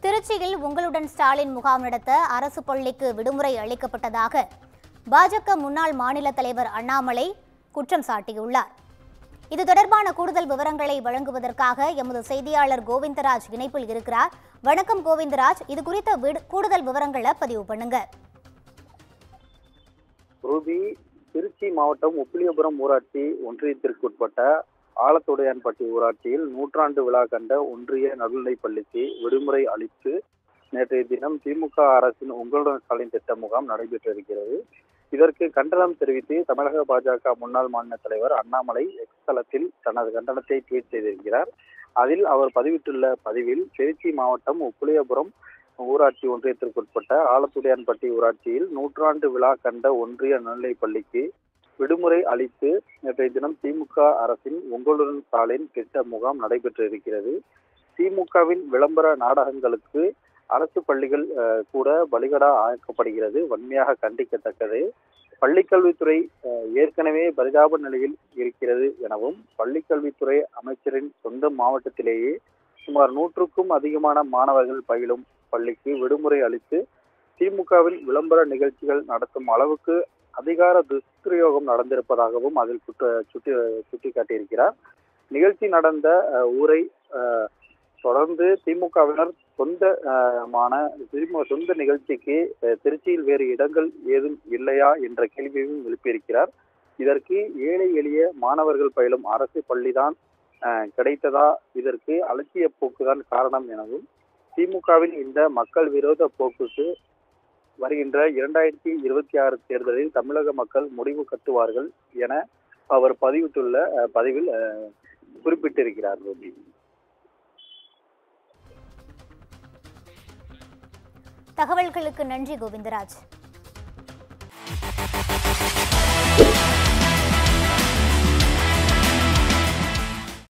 திருச்சியில் உங்களுடன் ஸ்டாலின் முகாம் நடத்த அரசு பள்ளிக்கு விடுமுறை அளிக்கப்பட்டதாக பாஜக முன்னாள் மாநில தலைவர் அண்ணாமலை குற்றம் சாட்டியுள்ளார். இது தொடர்பான கூடுதல் விவரங்களை வழங்குவதற்காக எமது செய்தியாளர் கோவிந்தராஜ் இணைப்பில் இருக்கிறார். வணக்கம் கோவிந்தராஜ், இது குறித்த கூடுதல் விவரங்களை பதிவு பண்ணுங்க. ரூபி, திருச்சி மாவட்டம் உப்பிலியபுரம் ஊராட்சி ஒன்றியத்திற்குட்பட்ட ஆலத்துடையான்பட்டி ஊராட்சியில் நூற்றாண்டு விழா கண்ட ஒன்றிய நடுநிலைப் பள்ளிக்கு விடுமுறை அளித்து நேற்றைய தினம் திமுக அரசின் உங்களுடன் ஸ்டாலின் திட்ட முகாம் நடைபெற்றிருக்கிறது. இதற்கு கண்டனம் தெரிவித்து தமிழக பாஜக முன்னாள் மாநில தலைவர் அண்ணாமலை எக்ஸ் தளத்தில் தனது கண்டனத்தை ட்வீட் செய்திருக்கிறார். அதில் அவர் பதிவிட்டுள்ள பதிவில், திருச்சி மாவட்டம் உப்பிலியபுரம் ஊராட்சி ஒன்றியத்திற்குட்பட்ட ஆலத்துடையான்பட்டி ஊராட்சியில் நூற்றாண்டு விழா கண்ட ஒன்றிய நடுநிலைப் பள்ளிக்கு விடுமுறை அளித்து நேற்றைய தினம் திமுக அரசின் உங்களுடன் ஸ்டாலின் திட்ட முகாம் நடைபெற்றிருக்கிறது. திமுகவின் விளம்பர நாடகங்களுக்கு அரசு பள்ளிகள் கூட பலிகடா ஆக்கப்படுகிறது. வன்மையாக கண்டிக்கத்தக்கது. பள்ளிக்கல்வித்துறை ஏற்கனவே பரிதாப நிலையில் இருக்கிறது எனவும், பள்ளிக்கல்வித்துறை அமைச்சரின் சொந்த மாவட்டத்திலேயே சுமார் 100க்கும் அதிகமான மாணவர்கள் பயிலும் பள்ளிக்கு விடுமுறை அளித்து திமுகவின் விளம்பர நிகழ்ச்சிகள் நடத்தும் அளவுக்கு அதிகார துஷ்பிரயோகம் நடந்திருப்பதாகவும் அதில் சுட்டிக்காட்டியிருக்கிறார். நிகழ்ச்சி நடந்த ஊரை தொடர்ந்து திமுகவினர் சொந்த நிகழ்ச்சிக்கு திருச்சியில் வேறு இடங்கள் ஏதும் இல்லையா என்ற கேள்வியையும் எழுப்பியிருக்கிறார். இதற்கு ஏழை எளிய மாணவர்கள் பயிலும் அரசு பள்ளிதான் கிடைத்ததா, இதற்கு அலட்சிய போக்குதான் காரணம் எனவும், திமுகவின் இந்த மக்கள் விரோத போக்குக்கு வருகின்ற 2026 தேர்தலில் தமிழக மக்கள் முடிவு கட்டுவார்கள் என அவர் பதிவிட்டுள்ள பதிவில் குறிப்பிட்டிருக்கிறார். தகவல்களுக்கு நன்றி கோவிந்தராஜ்.